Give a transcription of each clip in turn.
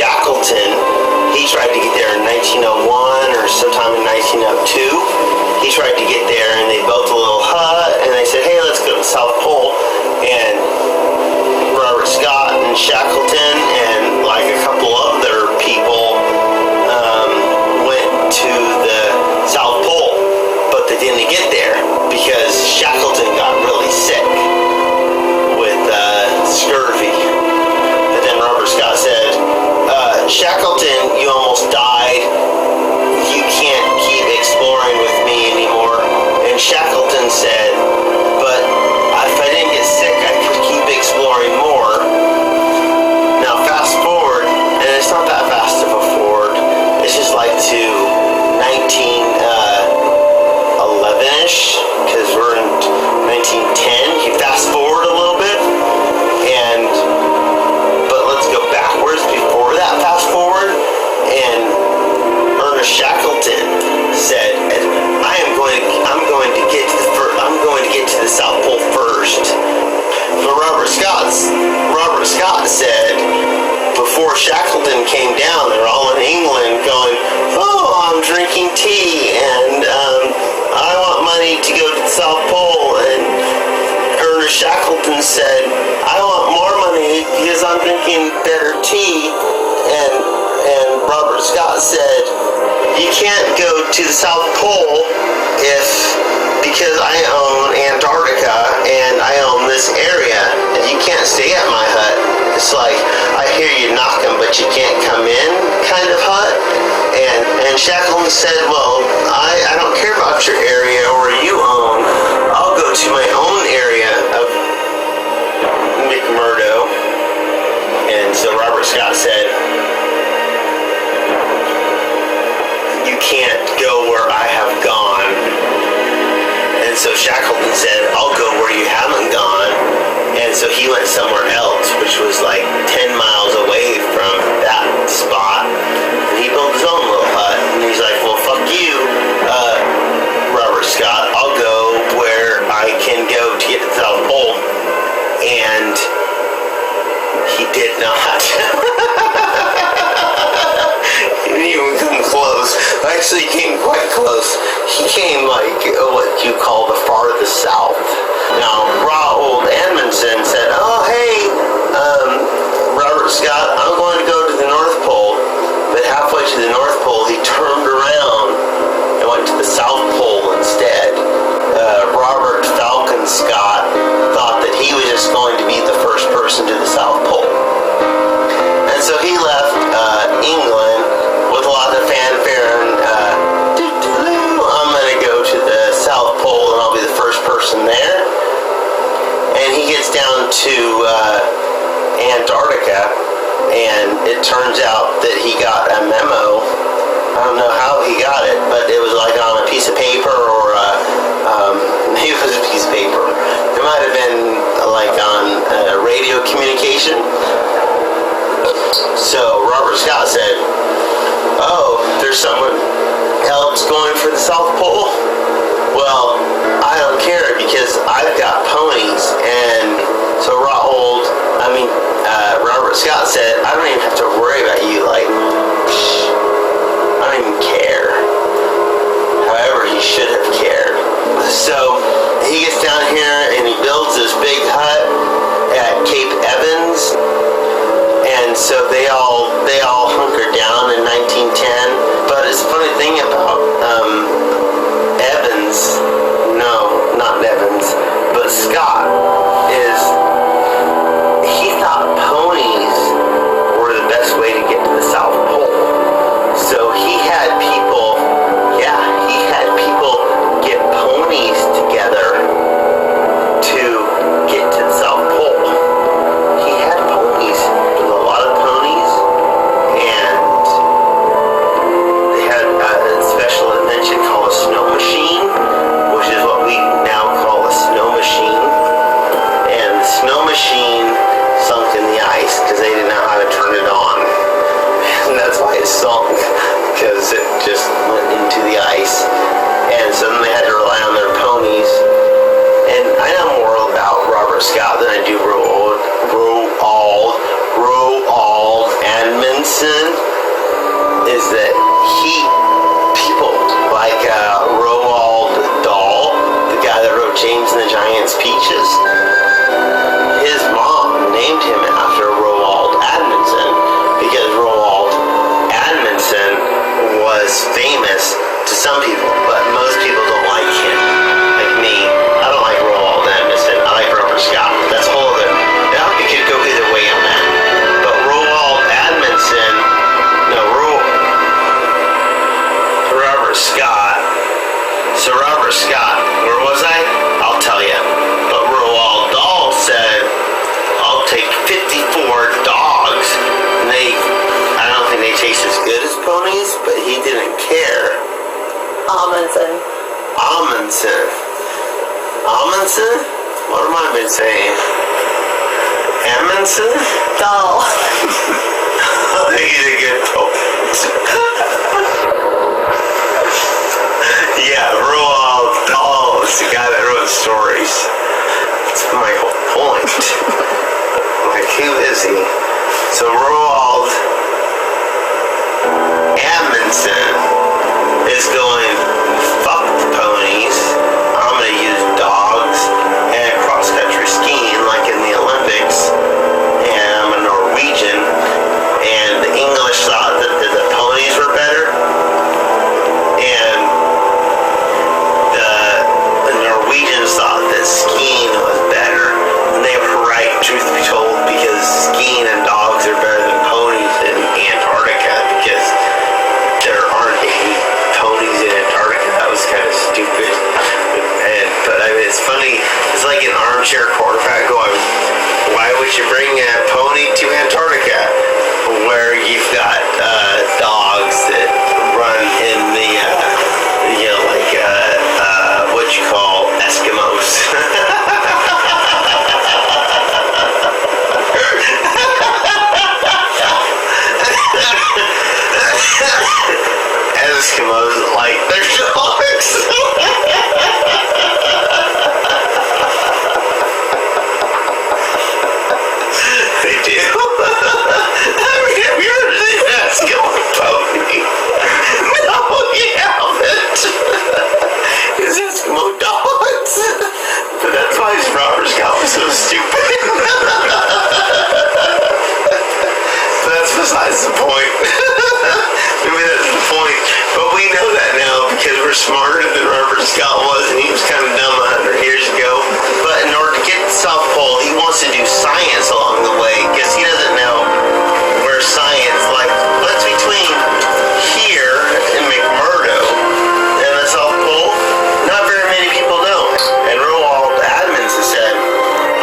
Shackleton, he tried to get there in 1901 or sometime in 1902. He tried to get there, and they built a little hut, and they said, hey, let's go to the South Pole. And Robert Scott and Shackleton and like a couple other people went to the South Pole, but they didn't get there because Shackleton got really sick with scurvy. And then Robert Scott said, Shackleton, you almost died. You can't keep exploring with me anymore. And Shackleton said, but if I didn't get sick, I could keep exploring more. Now fast forward, and it's not that fast of a forward. It's just like to 1911-ish, because we're in 1910. You fast forward a little bit, but let's go backwards before that fast forward. And Ernest Shackleton said, I'm going to get to the South Pole first. But Robert Scott said, before Shackleton came down, they were all in England going, oh, I'm drinking tea, and I want money to go to the South Pole. And Ernest Shackleton said, I want more money because I'm drinking better tea. And Robert Scott said, you can't go to the South Pole because I own Antarctica and I own this area, and you can't stay at my hut. It's like, I hear you knocking, but you can't come in kind of hut. And Shackleton said, well, I don't care about your area or you own. I'll go to my own area of McMurdo. And so Robert Scott said, you can't go where I have gone. And so Shackleton said, I'll go where you haven't gone. And so he went somewhere else, which was like 10 miles away from that spot. And he built his own little hut. And he's like, well, fuck you, Robert Scott. I'll go where I can go to get to the South Pole. And he did not. He didn't even come close. Actually, he came quite close. He came like what you call the farthest south. Now, Raoul Edmondson said, oh, hey, Robert Scott, I'm going to go to the North Pole. But halfway to the North Pole, he turned around and went to the South Pole instead. Robert Falcon Scott thought that he was just going to be the first person to the South Pole. And so he left England with a lot of fanfare and I'm going to go to the South Pole and I'll be the first person there. And he gets down to Antarctica, and it turns out that he got a memo. I don't know how he got it, but it was like on a piece of paper or maybe it was a piece of paper. It might have been like on radio communication. So Robert Scott said, oh, there's someone else going for the South Pole? Well, I don't care because I've got ponies. And so Robert Scott said, I don't even have to worry about you. Like, I don't even care. However, he should have cared. So he gets down here and he builds this big hut at Cape Evans. And so they all hunkered down in 1910. But it's a funny thing about Evans, no, not Evans, but Scott, is he thought ponies were the best ponies, but he didn't care. Amundsen. Amundsen? What am I been saying? Amundsen? Doll. He's a good poet. Yeah, Roald Dahl is the guy that wrote stories. That's my whole point. Like, who is he? So Roald Amundsen is going, fuck the ponies. I'm going to use dogs and cross-country skiing like in the Olympics. And I'm a Norwegian. And the English thought that the ponies were better. And the Norwegians thought that skiing was better. And they were right, truth be told, because skiing and dogs are better than ponies in Antarctica, because there aren't any ponies in Antarctica. That was kind of stupid. But I mean, it's funny. It's like an armchair quarterback going, why would you bring a pony to Antarctica, where you've got dogs that run in the, what you call Eskimos. Eskimos like their dogs. They do. I mean, have you ever seen an Eskimo pony? No, you haven't. It's Eskimo dogs. But that's why his Robert Scott was so stupid. But that's besides the point. Maybe that's the point. But we know that now because we're smarter than Robert Scott was, and he was kind of dumb 100 years ago. But in order to get to the South Pole, he wants to do science along the way because he doesn't know where science, like, what's between here and McMurdo and the South Pole? Not very many people know. And Roald Amundsen said,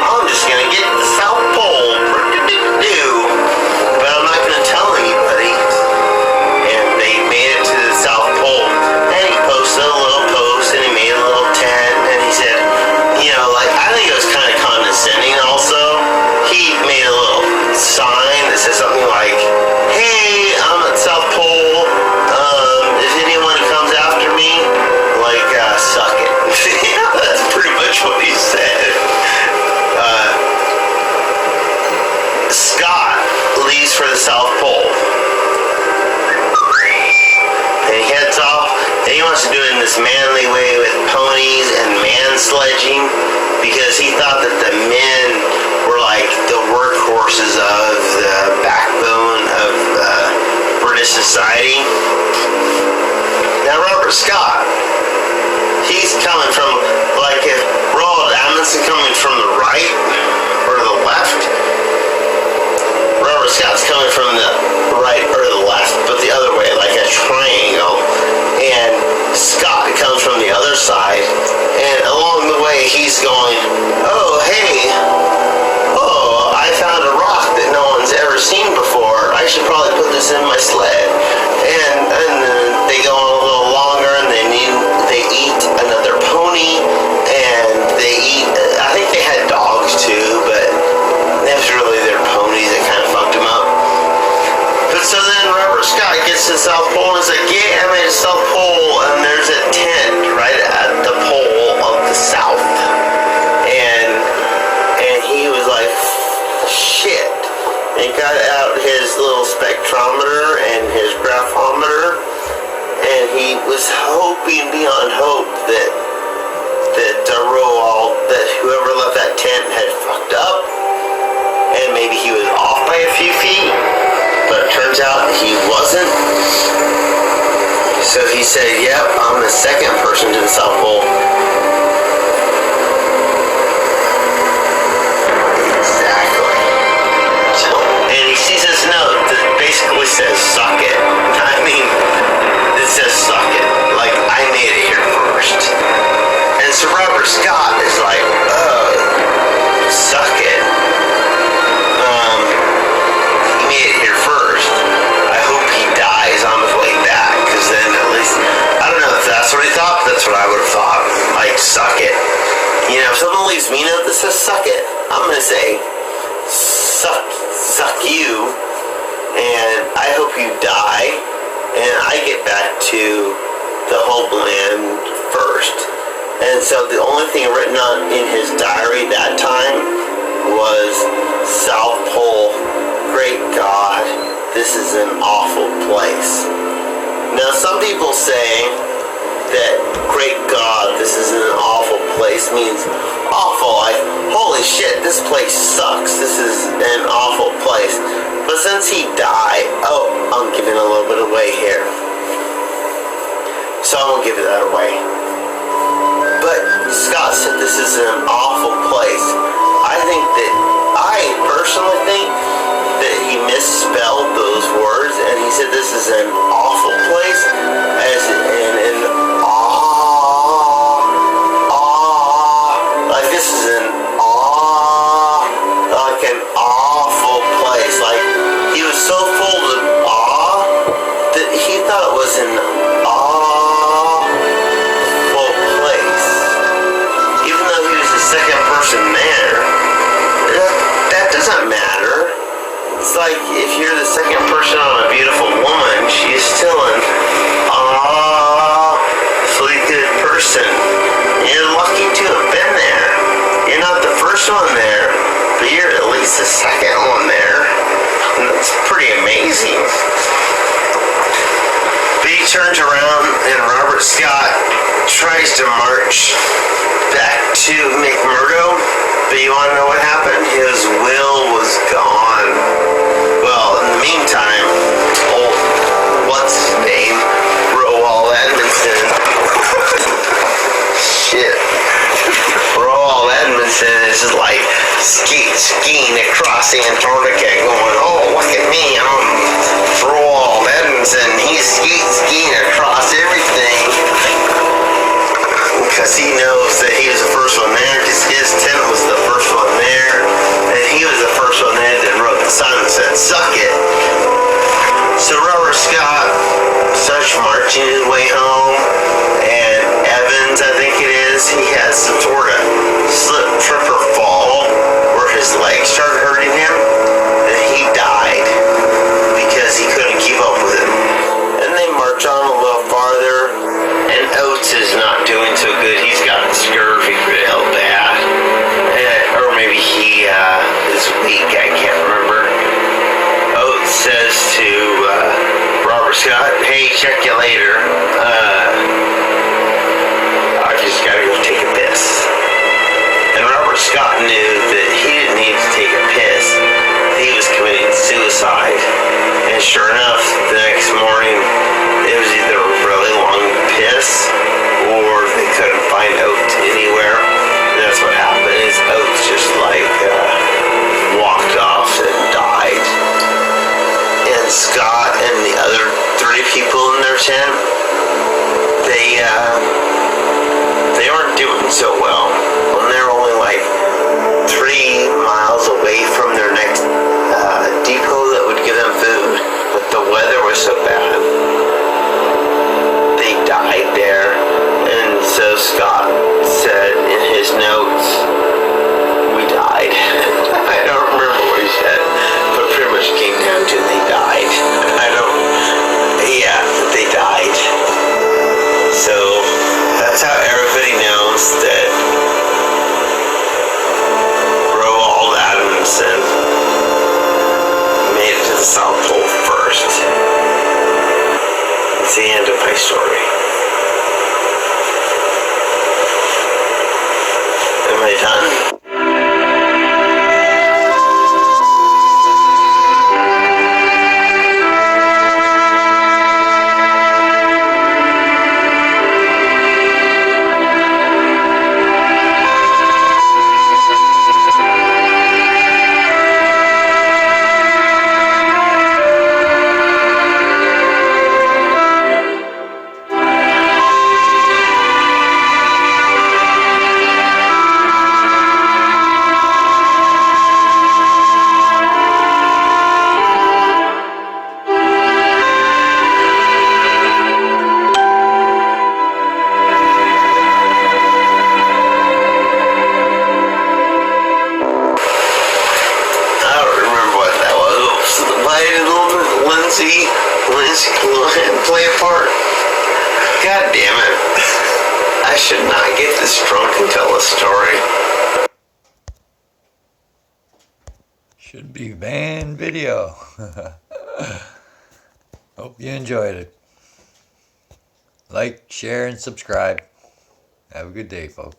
I'm just going to get to the South Pole, but I'm not going to tell anybody. And they made it to the South Pole, and he posted a little post, and he made a little tent, and he said, I think it was kind of condescending also. He made a little sign that said something like, hey, I'm at South Pole, if anyone comes after me, suck it. That's pretty much what he said. Scott leaves for the South Pole. And he heads off, and he wants to do it in this manly way with ponies and man-sledging, because he thought that the men were like the workhorses of the backbone of British society. Now Robert Scott, he's coming from, like, if Roald Amundsen coming from the right or the left, Robert Scott's coming from the right or the left, but the other way, like a triangle. And Scott comes from the other side, and along the way he's going, oh, hey, I found a rock that no one's ever seen before. I should probably put this in my sled. And they go on a little longer, and they eat another pony, and they eat, I think they had dogs too, but that was really their ponies that kind of fucked them up. But so then Robert Scott gets to the South Pole and is like, yeah, I made a South Pole, and there's a tent right at the pole of the South. And he was like, shit. And he got out his little spectrometer and his graphometer, and he was hoping beyond hope that whoever left that tent had fucked up, and maybe he was off by a few feet, but it turns out he wasn't. So he said, yep, I'm the second person to the South Pole. Exactly. So, and he sees this note that basically says, suck it. I mean, it says suck it. Like, I made it here first. And so Robert Scott is like, suck it. He made it here first. I hope he dies on his way so suck it. I'm gonna say, suck you, and I hope you die, and I get back to the homeland first. And so the only thing written on in his diary that time was South Pole. Great God, this is an awful place. Now some people say that great God, this is an awful place means awful, like holy shit, this place sucks, this is an awful place. But since he died, I'm giving a little bit away here, so I won't give that away. But Scott said this is an awful place. I personally think that he misspelled those words, and he said this is an awful place, as in an like this is an like an awful place. Like he was so full of awe that he thought it was an awful place, even though he was the second person there. That doesn't matter. It's like if you're the second person on a beautiful woman, she's still an awfully good person. You're lucky to have been there. You're not the first one there, but you're at least the second one there. And that's pretty amazing. But he turns around and Robert Scott tries to march back to McMurdo. But you want to know what happened? His will was gone. Well, in the meantime, what's his name? Roald Edmondson. Shit. Roald Edmondson is just like skiing across Antarctica going, oh, look at me, I'm Roald Edmondson. He's skiing across everything. Because he knows that he was the first one there, because his tent was the first one there, and he was the first one there that wrote the sign that said, suck it. So Robert Scott starts marching his way home, and Evans, I think it is, he has some sort of slip, trip, or fall, where his legs started hurting him, and he died, because he couldn't keep up with it. And they march on a little farther, and Oates is not doing so good. He's got scurvy real bad. Or maybe he is weak, I can't remember. Oates says to Robert Scott, hey, check you later. I just gotta go take a piss. And Robert Scott knew that he didn't need to take a piss. He was committing suicide. And sure enough, the next morning, it was either a really long piss or they couldn't find Oates anywhere. And that's what happened, is Oates just walked off and died. And Scott and the other 3 people in their tent, they weren't doing so well. When they're only 3 miles away from their next depot that would give them food, but the weather was so bad, they died there. And so Scott said in his notes, we died. I don't remember what he said, but pretty much came down to they died. They died. So that's how everybody knows that Lindsay, go ahead and play a part. God damn it. I should not get this drunk and tell a story. Should be banned video. Hope you enjoyed it. Like, share, and subscribe. Have a good day, folks.